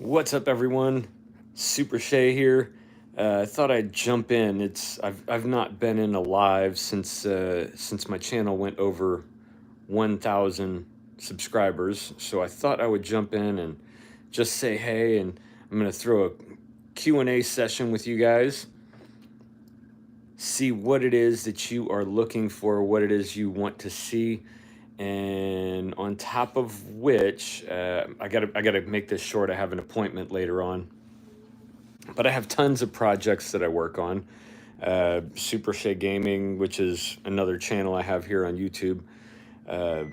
What's up, everyone? Supershea here. I thought I'd jump in. I've not been in a live since my channel went over 1,000 subscribers, so I thought I would jump in and just say hey. And I'm gonna throw a Q&A session with you guys. See what it is that you are looking for, what it is you want to see. And on top of which, I gotta make this short. I have an appointment later on, but I have tons of projects that I work on. Supershea Gaming, which is another channel I have here on YouTube. Uh,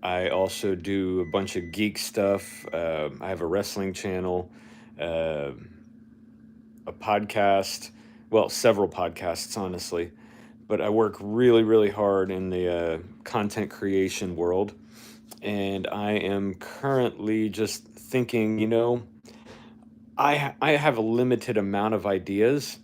I also do a bunch of geek stuff. I have a wrestling channel, uh, a podcast, well, several podcasts, honestly. But I work really, really hard in the content creation world. And I am currently just thinking, I have a limited amount of ideas.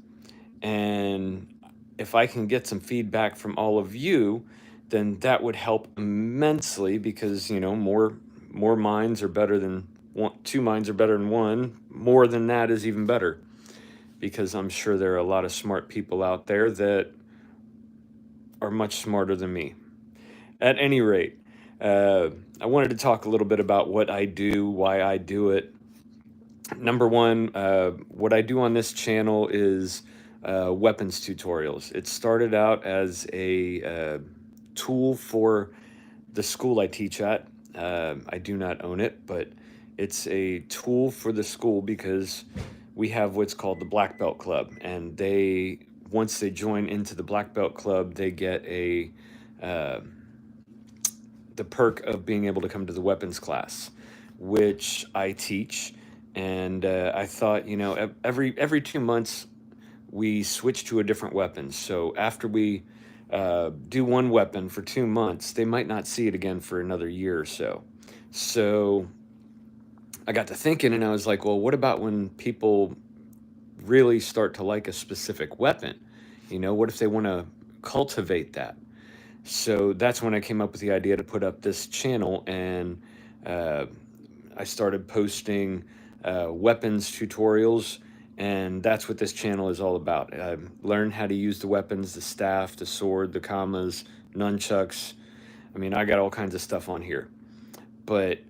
And if I can get some feedback from all of you, then that would help immensely because, more minds are better than one, two minds are better than one. More than that is even better because I'm sure there are a lot of smart people out there that are much smarter than me. At any rate, I wanted to talk a little bit about what I do, why I do it. Number one, what I do on this channel is weapons tutorials. It started out as a tool for the school I teach at. I do not own it, but it's a tool for the school because we have what's called the Black Belt Club, and once they join into the Black Belt Club, they get uh, the perk of being able to come to the weapons class, which I teach. And I thought, every 2 months we switch to a different weapon. So after we do one weapon for 2 months, they might not see it again for another year or so. So I got to thinking, and I was like, well, what about when people really start to like a specific weapon? What if they want to cultivate that? So that's when I came up with the idea to put up this channel, and uh, I started posting weapons tutorials, and that's what this channel is all about. I learned how to use the weapons, the staff, the sword, the kamas, nunchucks. I mean, I got all kinds of stuff on here. But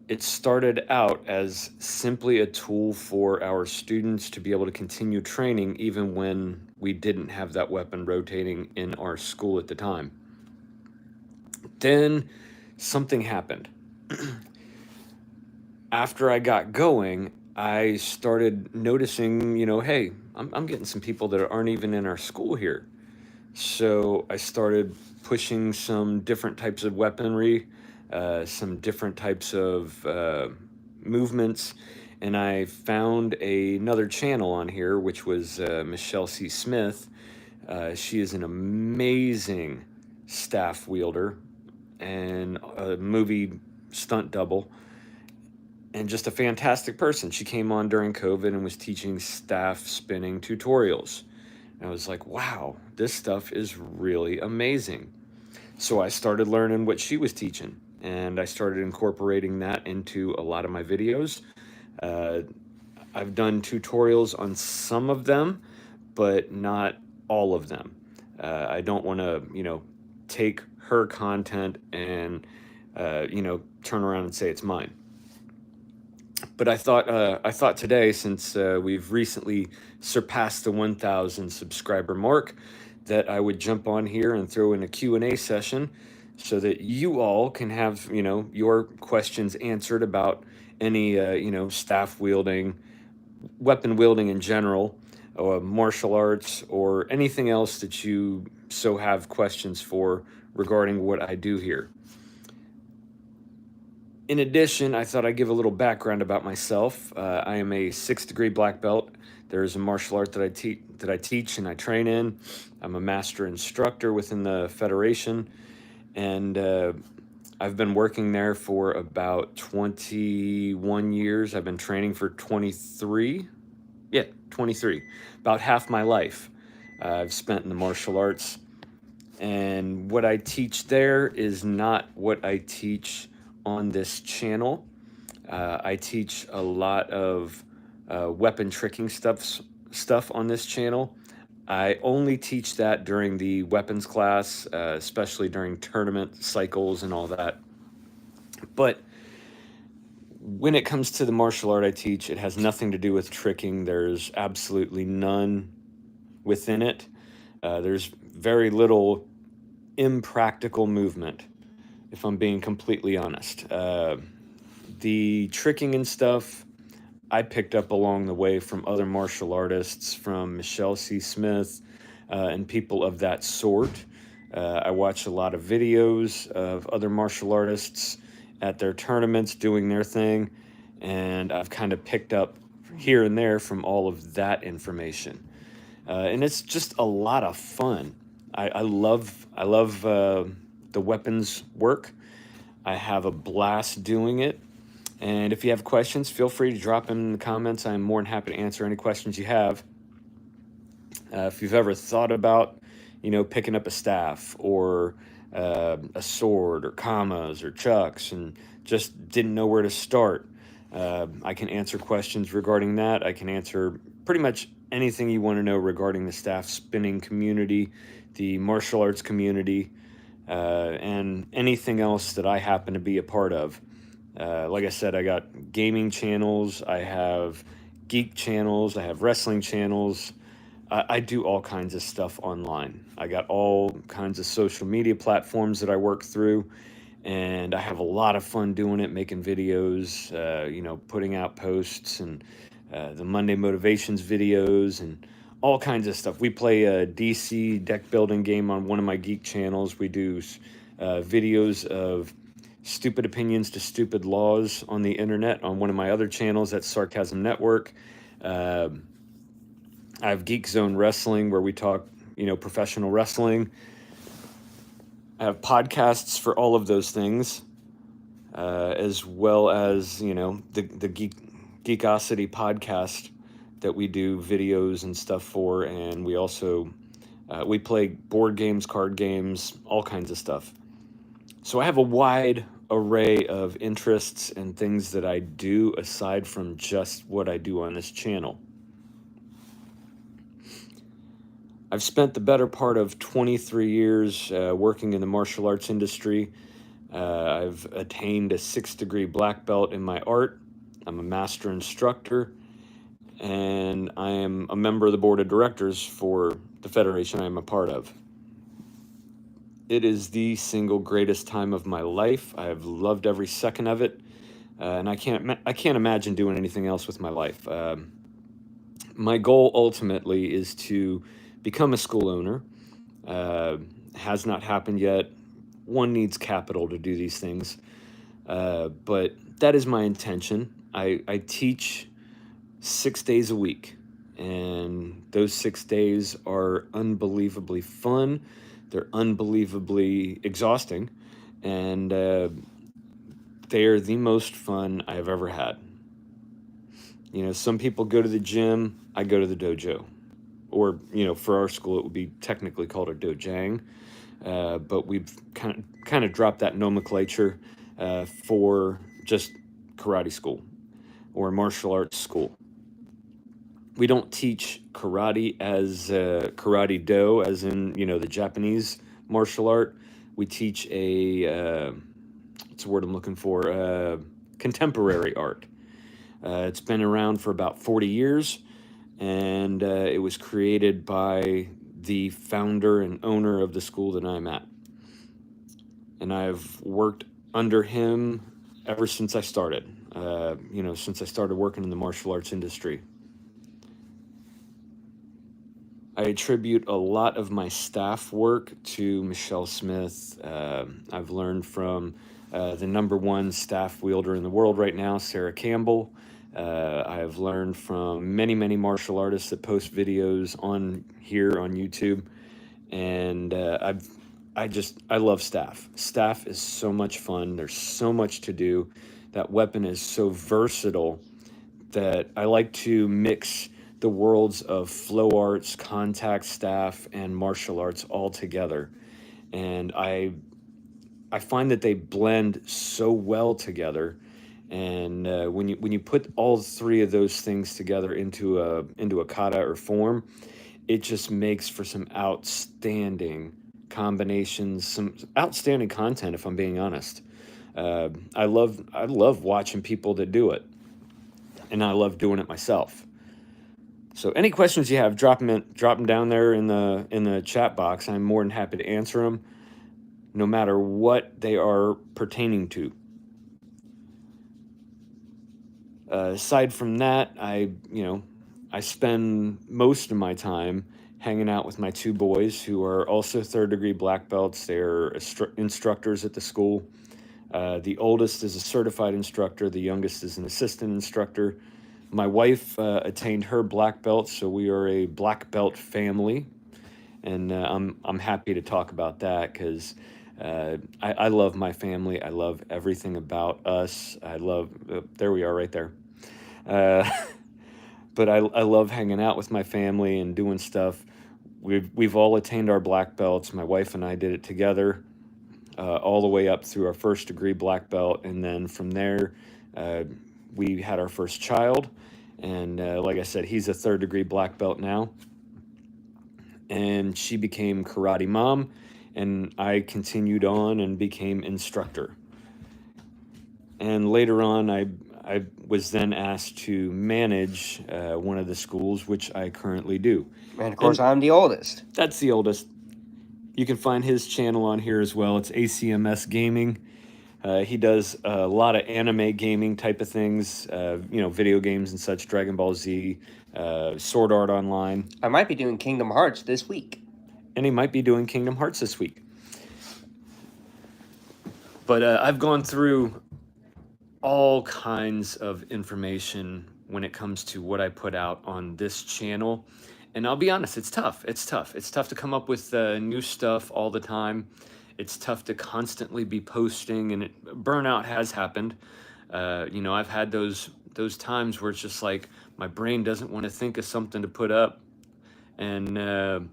it started out as simply a tool for our students to be able to continue training even when we didn't have that weapon rotating in our school at the time. Then something happened. After I got going, I started noticing, hey, I'm getting some people that aren't even in our school here. So I started pushing some different types of weaponry, some different types of movements, and I found another channel on here, which was Michelle C. Smith. She is an amazing staff wielder and a movie stunt double, and just a fantastic person. She came on during COVID and was teaching staff spinning tutorials. And I was like, wow, this stuff is really amazing. So I started learning what she was teaching, and I started incorporating that into a lot of my videos. Uh, I've done tutorials on some of them, but not all of them. I don't want to, take her content and, turn around and say it's mine. But I thought today, since we've recently surpassed the 1,000 subscriber mark, that I would jump on here and throw in a Q&A session so that you all can have, your questions answered about any, staff wielding, weapon wielding in general, or martial arts, or anything else that you so have questions for regarding what I do here. In addition, I thought I'd give a little background about myself. I am a 6th-degree black belt. There is a martial art that I teach and I train in. I'm a master instructor within the Federation, and I've been working there for about 21 years. I've been training for 23. Yeah, 23. About half my life I've spent in the martial arts. And what I teach there is not what I teach on this channel. I teach a lot of weapon tricking stuff on this channel. I only teach that during the weapons class, especially during tournament cycles and all that. But when it comes to the martial art I teach, it has nothing to do with tricking. There's absolutely none within it. There's very little impractical movement, if I'm being completely honest. The tricking and stuff I picked up along the way from other martial artists, from Michelle C. Smith, and people of that sort. I watch a lot of videos of other martial artists at their tournaments doing their thing, and I've kind of picked up here and there from all of that information. And it's just a lot of fun. I love the weapons work. I have a blast doing it. And if you have questions, feel free to drop them in the comments. I'm more than happy to answer any questions you have. If you've ever thought about, picking up a staff or a sword or commas or chucks and just didn't know where to start, I can answer questions regarding that. I can answer pretty much anything you want to know regarding the staff spinning community, the martial arts community, and anything else that I happen to be a part of. Like I said, I got gaming channels, I have geek channels, I have wrestling channels. I do all kinds of stuff online. I got all kinds of social media platforms that I work through, and I have a lot of fun doing it, making videos, putting out posts and the Monday motivations videos and all kinds of stuff. We play a DC deck building game on one of my geek channels. We do videos of stupid opinions to stupid laws on the internet on one of my other channels. That's Sarcasm Network. I have Geek Zone Wrestling, where we talk, professional wrestling. I have podcasts for all of those things, as well as, the Geekosity podcast that we do videos and stuff for. And we also, we play board games, card games, all kinds of stuff. So I have a wide array of interests and things that I do aside from just what I do on this channel. I've spent the better part of 23 years working in the martial arts industry. I've attained a 6th-degree black belt in my art. I'm a master instructor, and I am a member of the board of directors for the federation I am a part of. It is the single greatest time of my life. I have loved every second of it, and I can't imagine doing anything else with my life. My goal ultimately is to become a school owner. Has not happened yet. One needs capital to do these things, but that is my intention. I teach 6 days a week, and those 6 days are unbelievably fun. They're unbelievably exhausting, and they are the most fun I have ever had. Some people go to the gym, I go to the dojo. Or, for our school, it would be technically called a dojang, but we've kind of dropped that nomenclature for just karate school or martial arts school. We don't teach karate as karate do, as in, the Japanese martial art. We teach what's the word I'm looking for? Contemporary art. It's been around for about 40 years, and it was created by the founder and owner of the school that I'm at. And I've worked under him ever since I started, since I started working in the martial arts industry. I attribute a lot of my staff work to Michelle Smith. I've learned from the #1 staff wielder in the world right now, Sarah Campbell. I have learned from many, many martial artists that post videos on here on YouTube. And I love staff. Staff is so much fun. There's so much to do. That weapon is so versatile that I like to mix the worlds of flow arts, contact staff, and martial arts all together. And I find that they blend so well together, And when you put all three of those things together into a kata or form, it just makes for some outstanding combinations, some outstanding content. If I'm being honest, I love watching people that do it, and I love doing it myself. So any questions you have, drop them down there in the chat box. I'm more than happy to answer them, no matter what they are pertaining to. Aside from that, I spend most of my time hanging out with my two boys who are also third degree black belts. They're instructors at the school. The oldest is a certified instructor. The youngest is an assistant instructor. My wife attained her black belt, so we are a black belt family, and I'm happy to talk about that because I love my family. I love everything about us. I love there we are right there. Uh, but I love hanging out with my family and doing stuff. We've all attained our black belts. My wife and I did it together, all the way up through our first degree black belt, and then from there, uh, we had our first child, and like I said, he's a third degree black belt now, and she became karate mom, and I continued on and became instructor. And later on, I was then asked to manage one of the schools, which I currently do. And of course, I'm the oldest. That's the oldest. You can find his channel on here as well. It's ACMS Gaming. He does a lot of anime gaming type of things, video games and such, Dragon Ball Z, Sword Art Online. I might be doing Kingdom Hearts this week. And he might be doing Kingdom Hearts this week. But I've gone through all kinds of information when it comes to what I put out on this channel. And I'll be honest, it's tough. It's tough. It's tough to come up with new stuff all the time. It's tough to constantly be posting, and burnout has happened. I've had those times where it's just like my brain doesn't want to think of something to put up. And,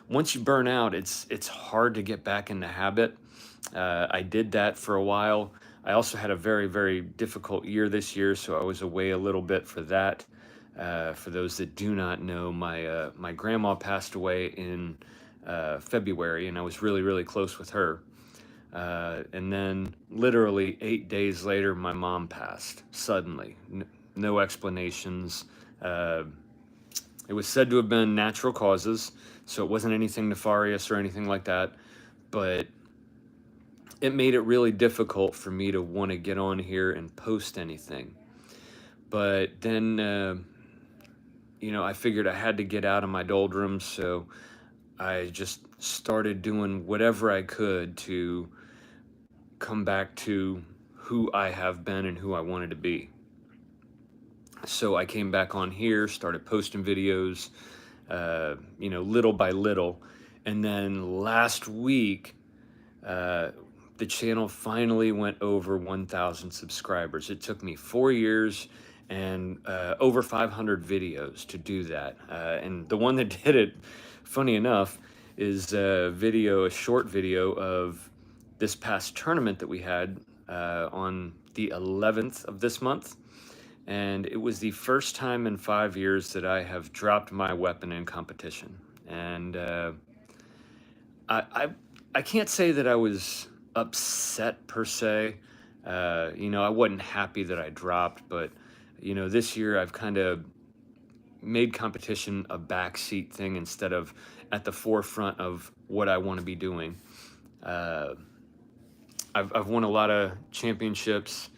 once you burn out, it's hard to get back in the habit. I did that for a while. I also had a very, very difficult year this year, so I was away a little bit for that. For those that do not know, my grandma passed away in February, and I was really, really close with her. And then literally 8 days later, my mom passed suddenly. No explanations. It was said to have been natural causes, so it wasn't anything nefarious or anything like that. But it made it really difficult for me to want to get on here and post anything. But then, I figured I had to get out of my doldrums, so I just started doing whatever I could to come back to who I have been and who I wanted to be. So I came back on here, started posting videos, little by little. And then last week, the channel finally went over 1,000 subscribers. It took me 4 years and over 500 videos to do that. And the one that did it, funny enough, is a short video of this past tournament that we had on the 11th of this month. And it was the first time in 5 years that I have dropped my weapon in competition. And I can't say that I was upset per se. I wasn't happy that I dropped, but this year I've kind of made competition a backseat thing instead of at the forefront of what I want to be doing. I've won a lot of championships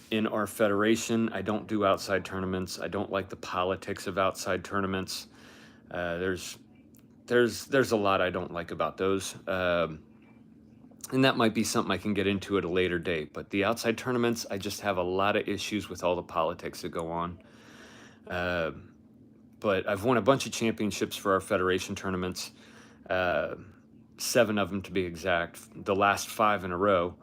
in our federation. I don't do outside tournaments. I don't like the politics of outside tournaments. There's a lot I don't like about those. And that might be something I can get into at a later date. But the outside tournaments, I just have a lot of issues with all the politics that go on. But I've won a bunch of championships for our federation tournaments, 7 of them to be exact, the last 5 in a row.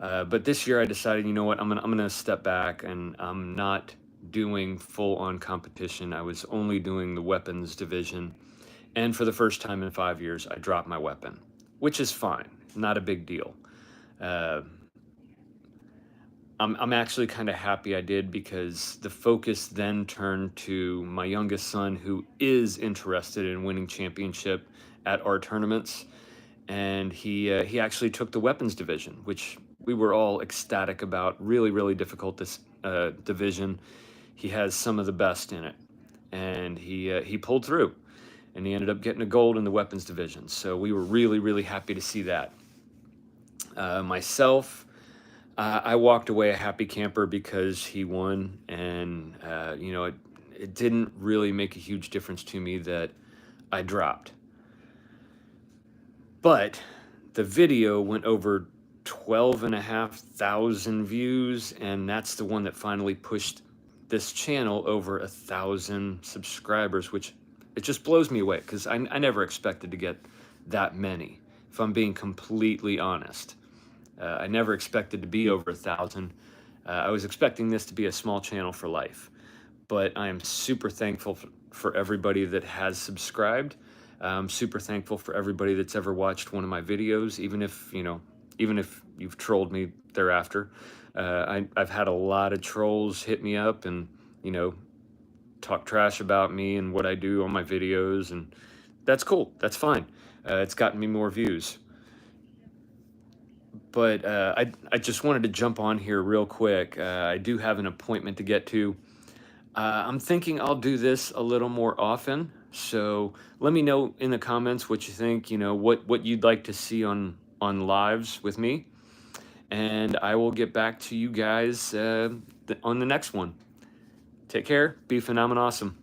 But this year I decided, you know what, I'm gonna step back, and I'm not doing full-on competition. I was only doing the weapons division. And for the first time in 5 years, I dropped my weapon, which is fine. Not a big deal. I'm actually kind of happy I did, because the focus then turned to my youngest son, who is interested in winning championship at our tournaments, and he actually took the weapons division, which we were all ecstatic about. Really, really difficult this division. He has some of the best in it, and he pulled through, and he ended up getting a gold in the weapons division. So we were really, really happy to see that. Myself, I walked away a happy camper because he won, and it didn't really make a huge difference to me that I dropped. But the video went over 12,500 views, and that's the one that finally pushed this channel over 1,000 subscribers, which it just blows me away, because I never expected to get that many, if I'm being completely honest. I never expected to be over 1,000. I was expecting this to be a small channel for life, but I am super thankful for everybody that has subscribed. I'm super thankful for everybody that's ever watched one of my videos, even if you've trolled me thereafter. I've had a lot of trolls hit me up and talk trash about me and what I do on my videos, and that's cool. That's fine. It's gotten me more views. But I just wanted to jump on here real quick. I do have an appointment to get to. I'm thinking I'll do this a little more often. So let me know in the comments what you think. What you'd like to see on lives with me, and I will get back to you guys on the next one. Take care. Be phenomenal, awesome.